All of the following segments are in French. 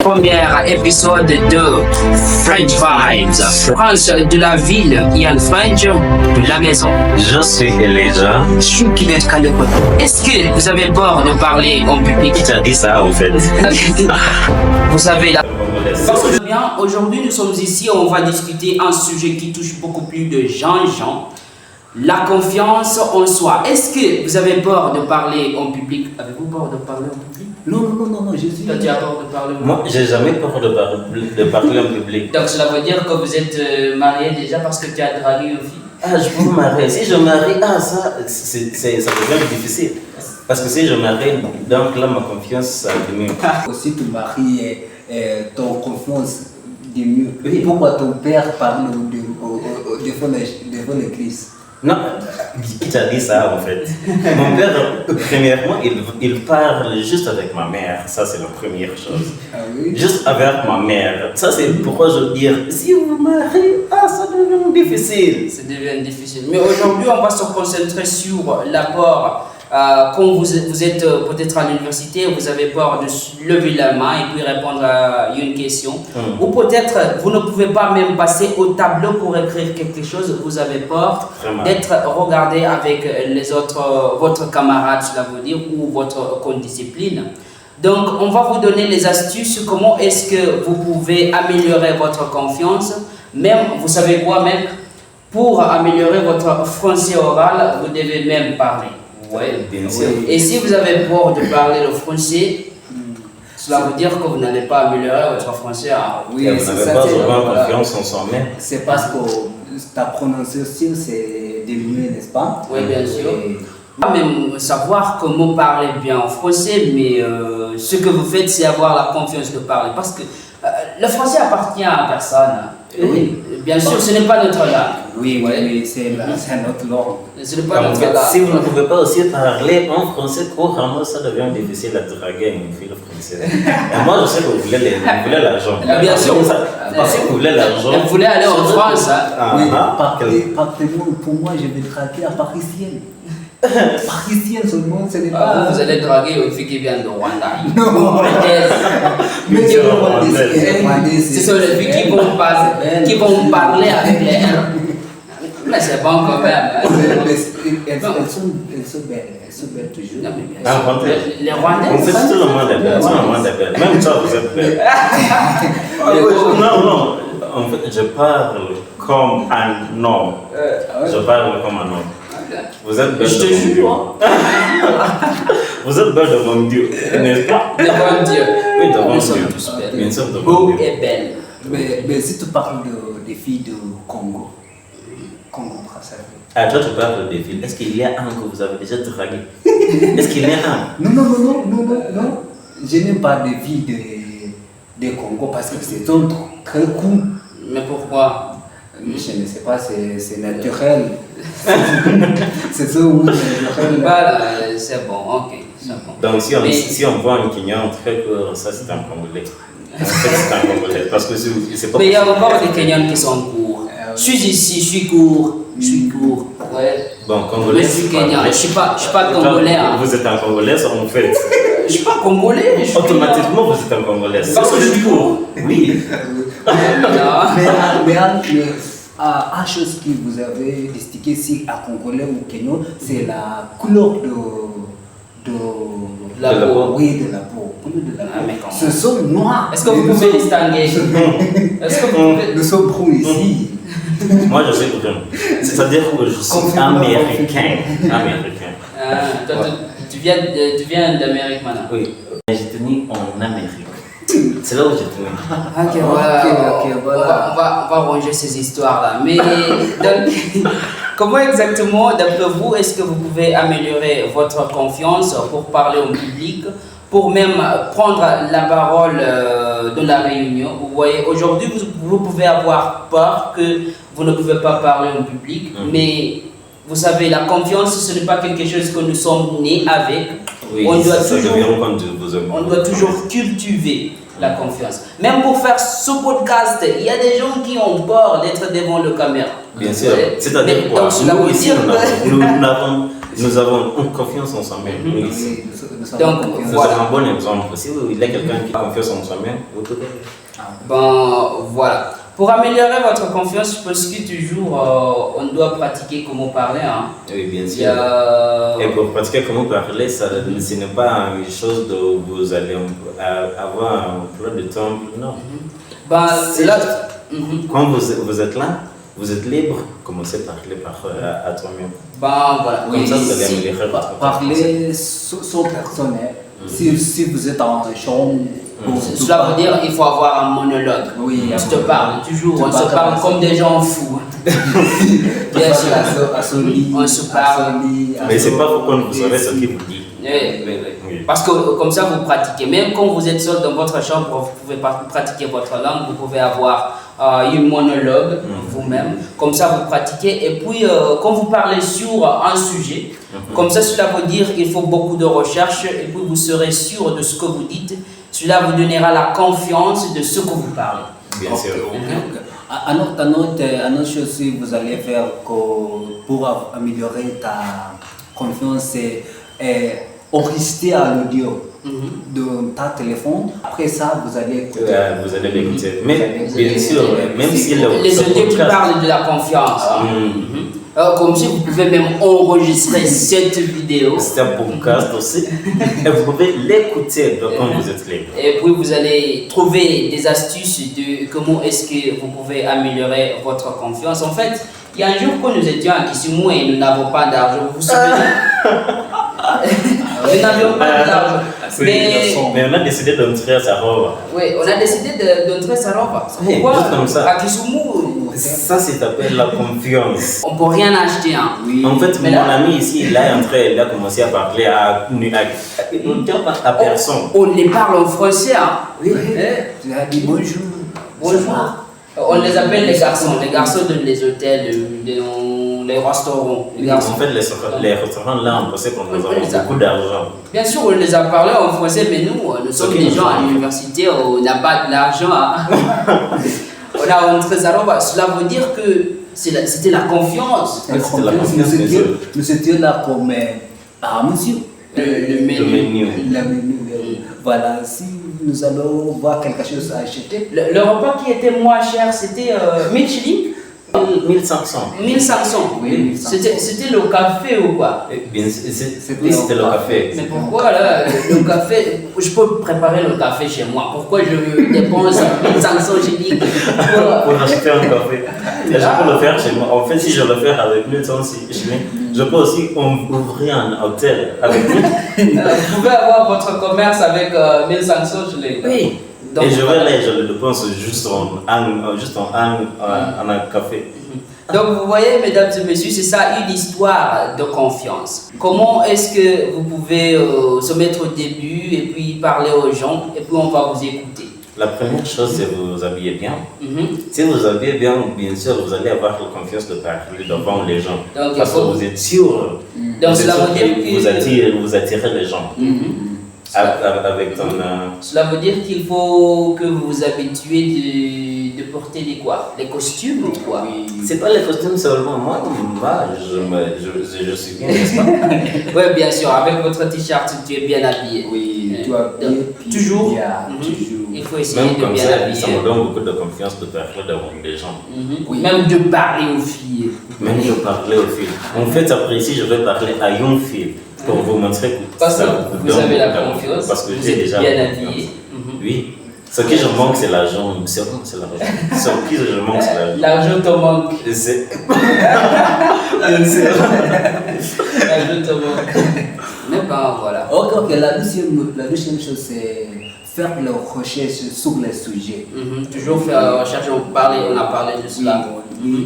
premier épisode de French Vibes. France de la ville, Ian French de la maison. Je suis Elijah. Je suis Kenneth Kaleko. Est-ce que vous avez peur de parler en public? Qui t'a dit ça en fait? Vous savez, bien, aujourd'hui nous sommes ici, on va discuter un sujet qui touche beaucoup plus de gens. La confiance en soi. Est-ce que vous avez peur de parler en public? Avez-vous peur de parler en public? Non, je suis... Tu as peur de parler en public? Moi, j'ai jamais peur de parler en public. Donc cela veut dire que vous êtes marié déjà parce que tu as dragué une fille? Ah, je peux me marier. Si je marie, ça devient difficile. Parce que si je marie, donc là, ma confiance, ça diminue. Si tu maries, ton confiance diminue. Oui. Pourquoi ton père parle devant l'église? Non, qui t'a dit ça en fait? Mon père, premièrement, il parle juste avec ma mère. Ça, c'est la première chose. Ah oui? Juste avec ma mère. Ça, c'est pourquoi je veux dire, si vous mariez, ça devient difficile. Ça devient difficile. Mais aujourd'hui, on va se concentrer sur l'apport. Quand vous êtes peut-être à l'université, vous avez peur de lever la main et puis répondre à une question. Ou peut-être vous ne pouvez pas même passer au tableau pour écrire quelque chose. Vous avez peur d'être regardé avec les autres, votre camarade, cela veut dire, ou votre condiscipline. Donc, on va vous donner les astuces. Comment est-ce que vous pouvez améliorer votre confiance? Même, vous savez quoi, mec? Pour améliorer votre français oral, vous devez même parler. Oui, bien sûr. Et si vous avez peur de parler le français, cela veut dire que vous n'allez pas améliorer votre français. Oui, vous n'avez pas vraiment confiance en soi-même. C'est parce que ta prononciation c'est diminuée, n'est-ce pas? Oui, bien sûr. Pas même savoir comment parler bien en français, mais ce que vous faites, c'est avoir la confiance de parler. Parce que le français appartient à personne. Oui. Bien sûr, ce n'est pas notre langue. Oui, c'est notre langue. Ce n'est pas notre langue. Si vous ne pouvez pas aussi parler en français couramment, ça devient difficile à draguer une fille française. Et moi, je sais que vous voulez l'argent. Bien sûr. Si vous voulez l'argent. Vous voulez aller en France, hein? Oui, partez-moi, pour moi, je vais draguer à Parisienne. Parisienne seulement, ce n'est pas... Vous allez draguer une fille qui vient de Rwanda. Non. Mais c'est Rwandais. Ce sont les filles qui vont parler avec les R. Mais c'est bon quand même. Elles sont belles toujours. Non, mais les Rwandais. On sait tout le monde est belle. Tout le monde est belle. Même toi, vous êtes belle. Non. En fait, je parle comme un homme. Je parle comme un homme. Vous êtes belle. Je te jure. Vous êtes belle devant Dieu, n'est-ce pas? Devant Dieu. Oui, devant Nous sommes Dieu. tous belles. Bien sûr, devant Beau Dieu. et belle. Mais si tu parles des filles du Congo Brazzaville. Ah, toi, tu parles des filles. Est-ce qu'il y a un que vous avez déjà dragué? Est-ce qu'il y a un? Non. Je n'aime pas des filles de Congo parce que c'est très cool. Mais pourquoi? Je ne sais pas, c'est naturel. C'est ça, oui, naturel. Voilà, c'est bon, ok. C'est bon. Donc, si on voit un Kenyan très court, ça c'est un Congolais. En fait, c'est un Congolais. Parce que c'est pas. Mais il y a encore des Kenyans qui sont courts. Je suis ici, je suis court. Ouais. Bon, Congolais. Je suis Kenyan, je suis pas Congolais. Hein. Vous êtes un Congolais, en fait. Je suis pas Congolais, je suis Automatiquement, vous êtes un Congolais. Parce que je suis court. Oui. Mais une chose que vous avez distingué ici à Congolais ou Kenyan, c'est la couleur de la peau. Oui, de la peau. Ce sont noirs. Est-ce que vous pouvez distinguer? Est-ce que vous pouvez... Nous sommes bruns ici. Moi, je sais brun. C'est-à-dire que je suis américain. Toi, tu viens d'Amérique maintenant? Oui. J'ai tenu en Amérique. C'est là où j'ai tenu. Ok, voilà. On va ranger ces histoires-là. Mais donc, comment exactement, d'après vous, est-ce que vous pouvez améliorer votre confiance pour parler au public, pour même prendre la parole de la réunion? Vous voyez, aujourd'hui, vous pouvez avoir peur que vous ne pouvez pas parler au public, mais vous savez, la confiance, ce n'est pas quelque chose que nous sommes nés avec. Oui, on doit toujours cultiver la confiance. Même pour faire ce podcast, il y a des gens qui ont peur d'être devant la caméra. Bien sûr. C'est-à-dire quoi? Nous avons confiance en soi-même. Oui. Oui, Donc, Vous voilà. avez un bon exemple. Si vous il y a quelqu'un qui a confiance en soi-même, vous pouvez. Ben voilà. Pour améliorer votre confiance, je pense que toujours on doit pratiquer comment parler. Hein. Oui, bien Il sûr. y a- Et pour pratiquer comment parler, ce n'est pas une chose de vous allez avoir un plan de temps. Non. Ben, C'est là, Quand vous êtes là, vous êtes libre, commencez à parler à toi-même. ben voilà. Comme ça, vous allez Si- améliorer votre confiance. Parler sans personnel. Si vous êtes en chambre, Cela veut dire qu'il faut avoir un monologue. Oui, On se parle toujours, Tu on se parles parle comme des gens fous. Bien sûr. à son lit, On se parle. Mais c'est pas pourquoi vous savez ce qu'il vous dit. Oui. Parce que comme ça, vous pratiquez. Même quand vous êtes seul dans votre chambre, vous pouvez pratiquer votre langue, vous pouvez avoir une monologue vous-même. Comme ça, vous pratiquez. Et puis, quand vous parlez sur un sujet, comme ça, cela veut dire qu'il faut beaucoup de recherche. Et puis, vous serez sûr de ce que vous dites. Cela vous donnera la confiance de ce que vous parlez. Bien sûr. Un autre chose que vous allez faire pour améliorer ta confiance, c'est enregistrer à l'audio de ta téléphone. Après ça, vous allez écouter. Vous allez l'écouter. Mais bien sûr, même si Les audios qui parlent de la confiance. Comme si vous pouvez même enregistrer cette vidéo. c'est un podcast aussi. Et vous pouvez l'écouter quand vous êtes libre. Et puis vous allez trouver des astuces de comment est-ce que vous pouvez améliorer votre confiance. En fait, il y a un jour quand nous étions à Kisumu et nous n'avons pas d'argent, vous vous souvenez? Nous n'avions pas d'argent. Mais on a décidé d'entrer à sa robe. oui, on a décidé d'entrer sa robe. Oui, Pourquoi? juste comme ça. À Kisumu, Ça s'appelle la confiance. on ne peut rien acheter. Hein. Oui. En fait, Mais mon là- ami ici, il est entré, il a commencé à parler à personne. On les parle en français. Hein. Oui. Eh, Tu as dit bonjour. Bonjour. On les appelle les garçons de les hôtels, les restaurants. Les En garçons. fait, les restaurants là, on pensait qu'on nous avons beaucoup d'argent. Bien sûr, on les a parlé en français, mais nous sommes des gens à l'université, on n'a pas de l'argent. Hein. On a entré ça, cela veut dire que c'était la confiance. La C'était la confiance, confiance, bien sûr. nous étions là comme monsieur. Le menu. Le menu. La menu, voilà, si nous allons voir quelque chose à acheter, Le repas qui était moins cher, c'était 1000 shillings, 1500. 1500. Oui, 1500. C'était le café ou quoi? Bien, oui, c'était le café. Mais pourquoi là, le café, je peux préparer le café chez moi, pourquoi je dépense 1500 shillings Pour acheter un café. Et je peux le faire chez moi. En fait, si je le fais avec 1500 shillings, je peux aussi ouvrir un hôtel avec lui. Vous pouvez avoir votre commerce avec 1500 shillings. Oui. Donc, Et je vais là, je le dépense juste en un café. Donc vous voyez, mesdames et messieurs, c'est ça une histoire de confiance. Comment est-ce que vous pouvez se mettre au début et puis parler aux gens et puis on va vous écouter. La première chose, c'est vous habiller bien. Mhm. Si vous habillez bien, bien sûr, vous allez avoir la confiance de parler devant les gens. Donc, Parce il que faut- vous êtes sûr. Donc, vous êtes cela sûr veut dire que- vous attirez les gens. Avec ton. Cela veut dire qu'il faut que vous vous habituez de porter des quoi? Les costumes ou quoi? C'est pas les costumes seulement. Moi, je suis bien, n'est-ce pas? Oui, bien sûr, avec votre t-shirt, tu es bien habillé. oui, tu as bien, Donc, toujours, toujours. il faut essayer Même de comme bien ça, habiller. ça me donne beaucoup de confiance de parler devant les gens. Oui. Même de parler aux filles. Même de parler aux filles. En fait, après ici, je vais parler à une fille pour vous montrer que Parce ça que vous vous donne avez la beaucoup de confiance, Parce que vous j'ai êtes déjà bien la confiance. habillé. Oui. Ce que je manque, c'est l'argent. C'est l'argent. Ce que je manque, c'est l'argent. L'argent te manque. Et c'est. L'argent te manque. Mais ben voilà. Ok, la deuxième chose, c'est faire les recherches sur les sujets. Toujours faire recherche, on a parlé de cela.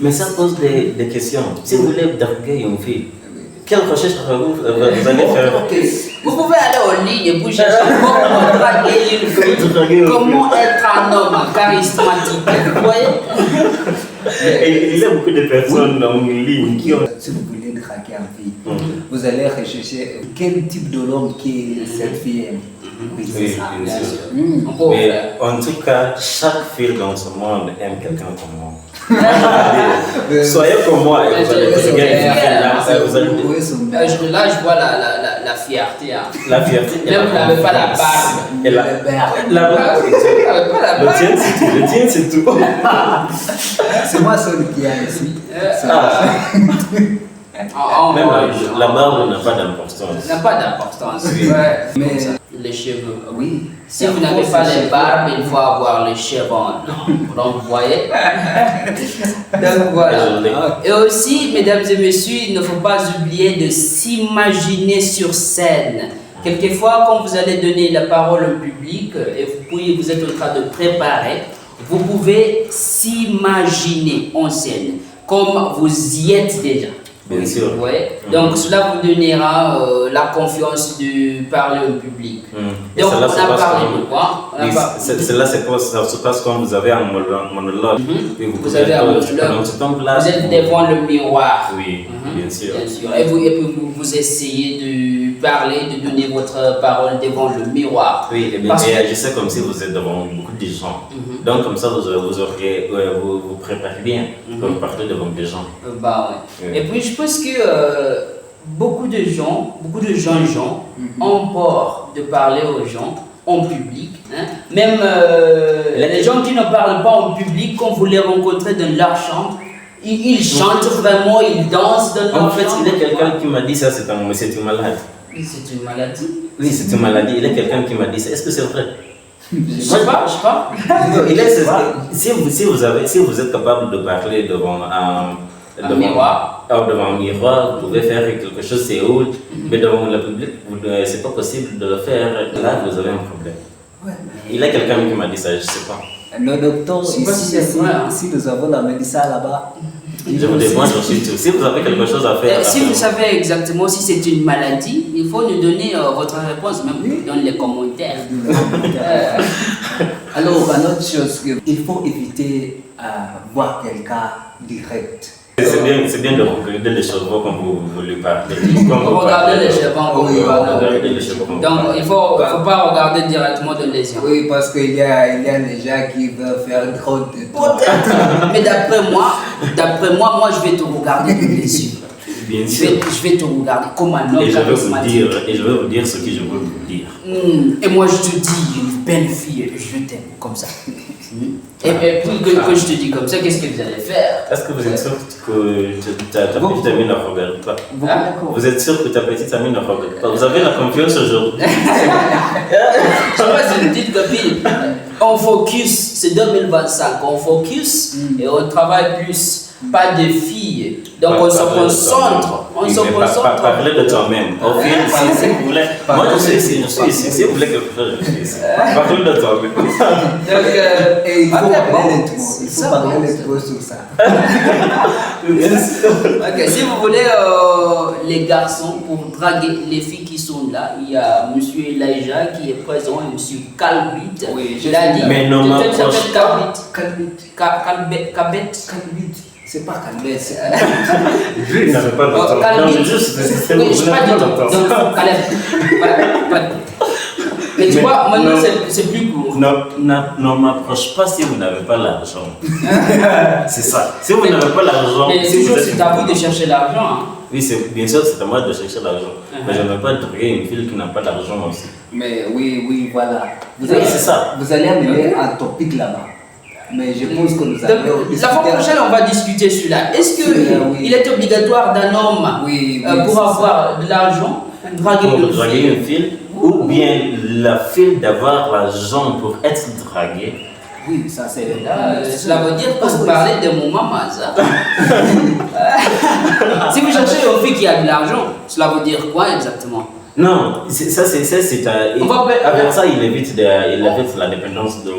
Mais ça pose des questions. Si vous voulez draguer une fille, quelle recherche vous allez faire? Vous pouvez aller en ligne pour chercher comment draguer une fille, comment être un homme charismatique. Vous voyez? Et il y a beaucoup de personnes en ligne qui ont. Si vous voulez draguer une fille, vous allez rechercher quel type de l'homme qui cette fille aime. Oui, Oui, c'est ça. bien sûr. On peut Mais faire. en tout cas, chaque fille dans ce monde aime quelqu'un comme moi. Soyez comme moi et vous allez vous gagner. Vous allez Oui, c'est bien. Là, je vois la fierté. Hein. la fierté. et Même vous n'avez pas la confiance. barbe. Et la barbe. Vous n'avez pas la Le barbe. tien, c'est tout. Le tien, c'est tout. C'est moi seul qui a ici. Même la barbe n'a pas d'importance. N'a pas d'importance. Ouais. Mais Les cheveux. oui. Si vous n'avez pas les barbes, il faut avoir les cheveux. Donc, vous voyez. Donc, voilà. Et aussi, mesdames et messieurs, il ne faut pas oublier de s'imaginer sur scène. Quelquefois, quand vous allez donner la parole au public et vous êtes en train de préparer, vous pouvez s'imaginer en scène, comme vous y êtes déjà. Bien sûr. Ouais. Donc cela vous donnera la confiance de parler au public. Et Donc cela on se a passe parlé comme- de quoi? On a Oui, par- cela ça se passe quand vous avez un monologue. Et Vous pouvez avez un pendant monologue. ce temps-là, Vous êtes devant le miroir. Oui, bien sûr. Bien sûr. Et puis vous essayez de parler, de donner votre parole devant le miroir. Oui, et bien, Parce et que- agissez comme si vous êtes devant beaucoup de gens. Donc, comme ça, vous préparez bien quand vous parlez devant des gens. Bah ouais. Oui. Et puis je pense que beaucoup de jeunes gens ont peur de parler aux gens en public. Hein. Même les gens qui ne parlent pas en public, quand vous les rencontrez dans leur chambre, ils chantent vraiment, ils dansent dans leur En fait, chambre. il y a quelqu'un qui m'a dit ça, c'est une maladie. C'est une maladie. Oui, c'est une maladie. Il y a quelqu'un qui m'a dit ça. Est-ce que c'est vrai? Je sais pas. Non, si vous êtes capable de parler devant Un miroir. Devant un miroir, vous pouvez faire quelque chose, c'est haut, mais devant le public, c'est pas possible de le faire. Là, vous avez un problème. Ouais. Il y a quelqu'un qui m'a dit ça, je sais pas. Le docteur, Je sais pas si c'est vrai, hein. si nous avons la médecine là-bas, Je vous demande surtout, si vous avez quelque chose à faire. Si vous savez exactement si c'est une maladie, il faut nous donner votre réponse, même dans les commentaires. alors, une autre chose, il faut éviter voir quelqu'un direct. C'est bien de regarder les chevaux quand vous lui parlez. Regardez les cheveux. Regardez les chevaux. Donc, il ne faut pas regarder directement dans les yeux. Oui, parce qu'il y a des gens qui veulent faire trop de temps. Mais d'après moi, je vais te regarder dans les yeux. Bien Je sûr. vais te regarder comme un homme Et je vais charismatique. vous dire ce que je veux vous dire. Et moi, je te dis, une belle fille, je t'aime, comme ça. Et puis, que je te dis comme ça, qu'est-ce que vous allez faire? Est-ce que vous êtes sûr que ta petite amie ne regarde pas? Hein? Vous êtes sûr que ta petite amie ne regarde pas? Vous avez la confiance aujourd'hui? Je sais pas, c'est une petite copine. On focus, c'est 2025, on focus et on travaille plus. Pas de filles. Donc on se concentre. On se concentre. Parlez de toi-même. Au final, si vous voulez. Moi je suis ici. Si vous voulez quelque chose, je suis ici. Parlez de toi-même. Donc, Et il faut ok, parler bon. de tout. Il faut Ça, parler bon. de tout sur ça. Ok, si vous voulez, les garçons, pour draguer les filles qui sont là, il y a M. Elijah qui est présent et M. Calbit. Oui, Il a dit. Mais non, Peut-être m'approche s'appelle Calbit. Calbit. C'est pas Calbit, c'est Lui, il n'avait pas le temps. Non, mais juste, c'est Oui, je pas du tout. Donc, Caleb. Voilà, pas du tout. Mais tu vois, maintenant c'est plus court. Ne m'approche pas si vous n'avez pas l'argent. C'est ça. Si vous n'avez pas l'argent, Mais si vous toujours, êtes c'est à vous de chercher l'argent. Hein. Oui, bien sûr, c'est à moi de chercher l'argent. Mais je ne veux pas draguer une fille qui n'a pas d'argent aussi. Mais oui, voilà. Oui, c'est ça. Vous allez amener un topic là-bas. Mais je pense que nous allons Donc, la fois prochaine, on va discuter sur là. Est-ce Oui. qu'il est obligatoire d'un homme Oui, pour c'est avoir de l'argent, draguer Pour une draguer fille? une fille, ou bien la fille d'avoir l'argent pour être draguée. Oui, ça c'est. Cela veut dire que vous parlez de mon maman, ça. Si vous cherchez une fille qui a de l'argent, cela veut dire quoi exactement? Non, c'est On va avec ça, il évite la dépendance de.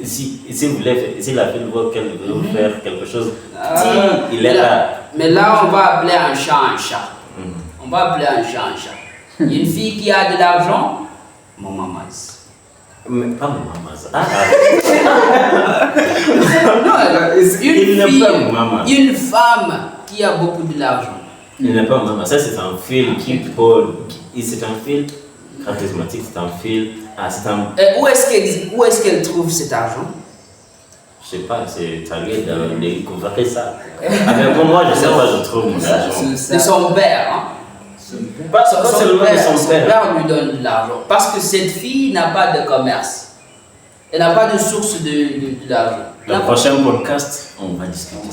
Si vous voulez, si la fille veut qu'elle veut faire quelque chose, si il est là. Mais là, on va appeler un chat un chat. On va appeler un chat un chat. Une fille qui a de l'argent, mon maman. Mais pas mon maman, ça. Non, Il n'est pas mon maman. une femme qui a beaucoup de l'argent. Il n'est pas maman. Ça, c'est un fil qui peut. C'est un fil charismatique, c'est un fil Ah, c'est un... Et où est-ce qu'elle trouve cet argent? Je sais pas, c'est à lui de découvrir ça. Avec pour moi, je sais pas, je trouve mon argent. De son père. Hein? Pas seulement de son père. Lui donne de l'argent. Parce que cette fille n'a pas de commerce. Elle n'a pas de source de l'argent. Le prochain podcast, on va discuter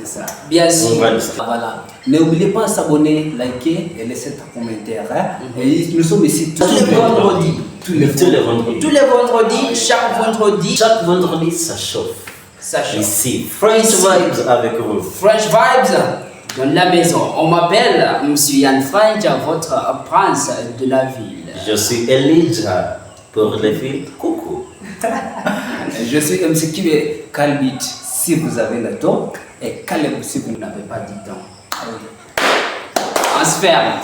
ça. Bien sûr. Voilà. N'oubliez pas de s'abonner, liker et laisser un commentaire. Hein? Et nous sommes ici tous les vendredis. Tous les vendredis. Tous les vendredis, chaque vendredi. Chaque vendredi, ça chauffe. Ça chauffe. Ici, French Vibes avec vous. French Vibes dans la maison. On m'appelle Monsieur Yann French, votre prince de la ville. Je suis Elijah pour les filles. Coucou. Je suis MCQ Kalbit si vous avez le temps et Caleb si vous n'avez pas du temps. On se ferme.